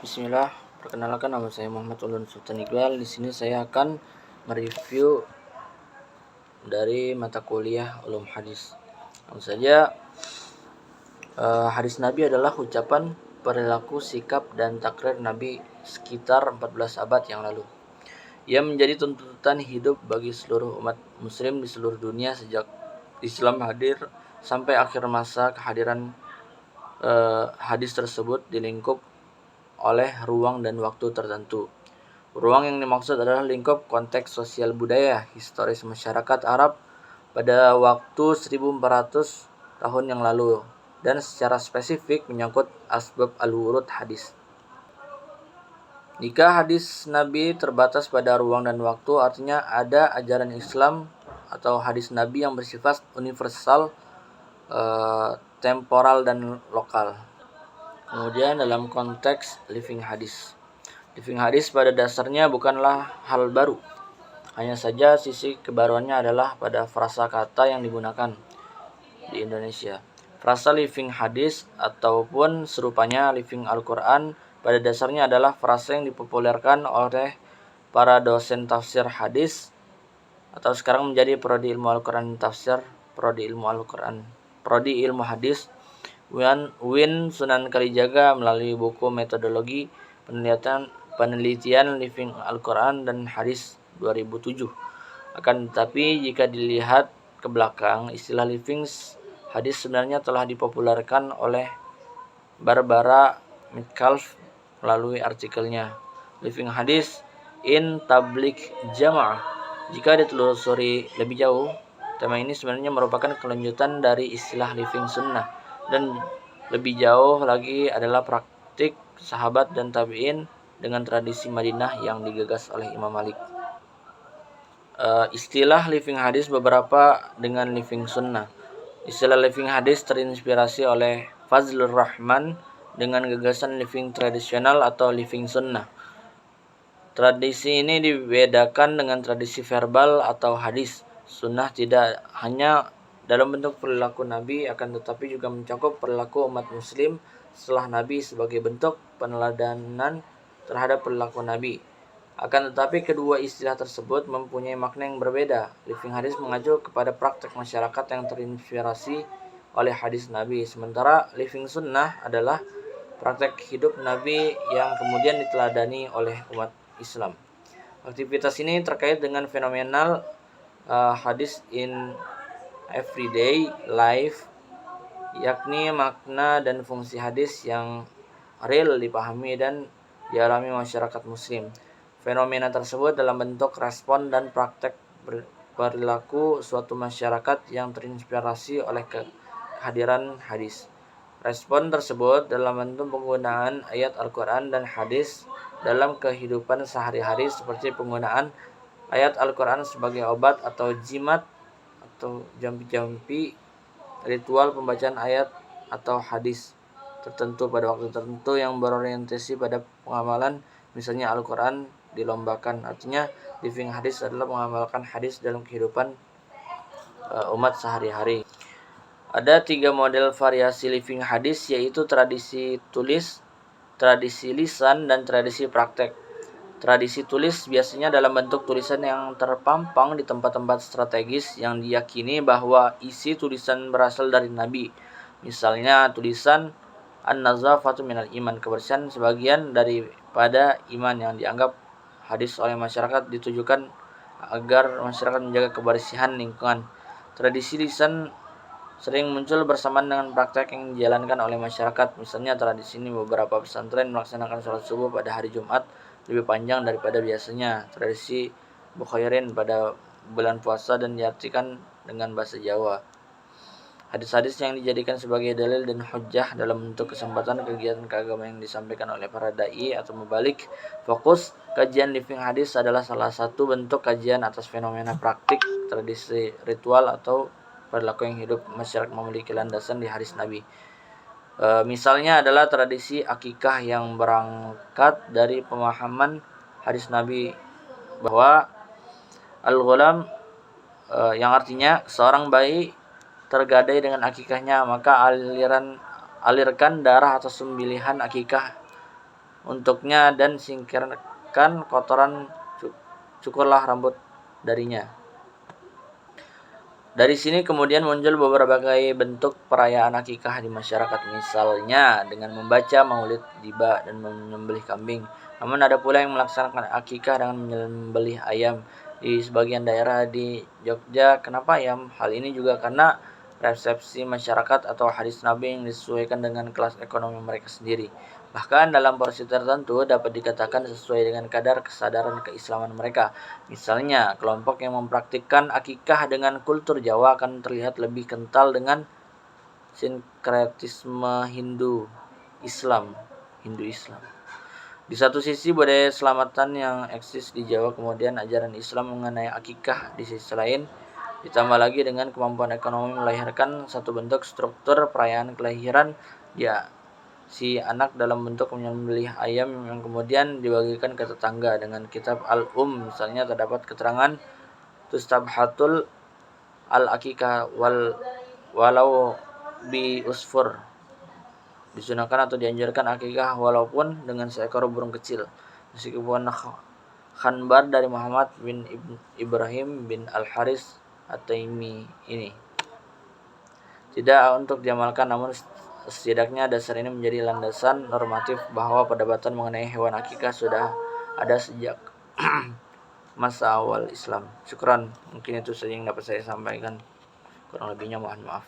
Bismillah, perkenalkan nama saya Muhammad Ulun Sultan Iqbal. Di sini saya akan mereview dari mata kuliah Ulum Hadis. Langsung saja, hadis Nabi adalah ucapan, perilaku, sikap, dan takrir Nabi sekitar 14 abad yang lalu. Ia menjadi tuntutan hidup bagi seluruh umat muslim di seluruh dunia sejak Islam hadir sampai akhir masa kehadiran hadis tersebut dilingkup oleh ruang dan waktu tertentu. Ruang yang dimaksud adalah lingkup konteks sosial budaya historis masyarakat Arab pada waktu 1400 tahun yang lalu, dan secara spesifik menyangkut asbab al-wurud hadis. Jika hadis Nabi terbatas pada ruang dan waktu, artinya ada ajaran Islam atau hadis Nabi yang bersifat universal, temporal dan lokal. Kemudian dalam konteks living hadis. Living hadis pada dasarnya bukanlah hal baru. Hanya saja sisi kebaruannya adalah pada frasa kata yang digunakan di Indonesia. Frasa living hadis ataupun serupanya living Al-Quran pada dasarnya adalah frasa yang dipopulerkan oleh para dosen tafsir hadis atau sekarang menjadi prodi ilmu Al-Quran tafsir, prodi ilmu hadis Win Sunan Kalijaga melalui buku metodologi penelitian living Al-Quran dan hadis 2007. Akan tetapi jika dilihat ke belakang, istilah living hadis sebenarnya telah dipopulerkan oleh Barbara Metcalfe melalui artikelnya Living Hadis in Tabligh Jamaah. Jika ditelusuri lebih jauh, tema ini sebenarnya merupakan kelanjutan dari istilah living sunnah, dan lebih jauh lagi adalah praktik sahabat dan tabi'in dengan tradisi Madinah yang digagas oleh Imam Malik. Istilah living hadis beberapa dengan living sunnah. Istilah living hadis terinspirasi oleh Fazlur Rahman dengan gagasan living tradisional atau living sunnah. Tradisi ini dibedakan dengan tradisi verbal atau hadis. Sunnah tidak hanya dalam bentuk perilaku Nabi, akan tetapi juga mencakup perilaku umat muslim setelah Nabi sebagai bentuk peneladanan terhadap perilaku Nabi. Akan tetapi kedua istilah tersebut mempunyai makna yang berbeda. Living hadis mengacu kepada praktek masyarakat yang terinspirasi oleh hadis Nabi, sementara living sunnah adalah praktek hidup Nabi yang kemudian diteladani oleh umat Islam. Aktivitas ini terkait dengan fenomenal hadis in everyday life, yakni makna dan fungsi hadis yang real dipahami dan dialami masyarakat muslim. Fenomena tersebut dalam bentuk respon dan praktek perilaku suatu masyarakat yang terinspirasi oleh kehadiran hadis. Respon tersebut dalam bentuk penggunaan ayat Al-Quran dan hadis dalam kehidupan sehari-hari, seperti penggunaan ayat Al-Quran sebagai obat atau jimat atau jampi-jampi, ritual pembacaan ayat atau hadis tertentu pada waktu tertentu yang berorientasi pada pengamalan, misalnya Al-Quran dilombakan. Artinya living hadis adalah mengamalkan hadis dalam kehidupan umat sehari-hari. Ada 3 model variasi living hadis, yaitu tradisi tulis, tradisi lisan, dan tradisi praktek. Tradisi tulis biasanya dalam bentuk tulisan yang terpampang di tempat-tempat strategis yang diyakini bahwa isi tulisan berasal dari Nabi. Misalnya tulisan An-Nazafatu minal iman, kebersihan sebagian daripada iman, yang dianggap hadis oleh masyarakat ditujukan agar masyarakat menjaga kebersihan lingkungan. Tradisi lisan sering muncul bersamaan dengan praktek yang dijalankan oleh masyarakat. Misalnya tradisi ini beberapa pesantren melaksanakan sholat subuh pada hari Jumat lebih panjang daripada biasanya. Tradisi Bukhairin pada bulan puasa dan diartikan dengan bahasa Jawa. Hadis-hadis yang dijadikan sebagai dalil dan hujjah dalam bentuk kesempatan kegiatan keagamaan yang disampaikan oleh para dai atau mubalik. Fokus kajian living hadis adalah salah satu bentuk kajian atas fenomena praktik, tradisi, ritual, atau perilaku yang hidup masyarakat memiliki landasan di hadis Nabi. Misalnya adalah tradisi akikah yang berangkat dari pemahaman hadis Nabi bahwa al-ghulam, yang artinya seorang bayi tergadai dengan akikahnya, maka alirkan darah atau sembelihan akikah untuknya dan singkirkan kotoran, cukurlah rambut darinya. Dari sini kemudian muncul beberapa bentuk perayaan akikah di masyarakat, misalnya dengan membaca maulid tiba dan menyembelih kambing. Namun ada pula yang melaksanakan akikah dengan menyembelih ayam. Di sebagian daerah di Jogja, kenapa ayam? Hal ini juga karena resepsi masyarakat atau hadis Nabi yang disesuaikan dengan kelas ekonomi mereka sendiri. Bahkan dalam porsi tertentu dapat dikatakan sesuai dengan kadar kesadaran keislaman mereka. Misalnya, kelompok yang mempraktikkan akikah dengan kultur Jawa akan terlihat lebih kental dengan sinkretisme Hindu-Islam. Di satu sisi budaya selamatan yang eksis di Jawa, kemudian ajaran Islam mengenai akikah di sisi lain, ditambah lagi dengan kemampuan ekonomi melahirkan satu bentuk struktur perayaan kelahiran dia si anak dalam bentuk menyembelih ayam yang kemudian dibagikan ke tetangga. Dengan kitab Al-Um misalnya terdapat keterangan tustabhatul al-akikah walau bi usfur, disunahkan atau dianjurkan akikah walaupun dengan seekor burung kecil. Meskipun khanbar dari Muhammad bin Ibrahim bin Al-Haris At-Taimi ini tidak untuk diamalkan, namun setidaknya dasar ini menjadi landasan normatif bahwa perdebatan mengenai hewan akikah sudah ada sejak masa awal Islam. Syukran, mungkin itu saja yang dapat saya sampaikan. Kurang lebihnya mohon maaf.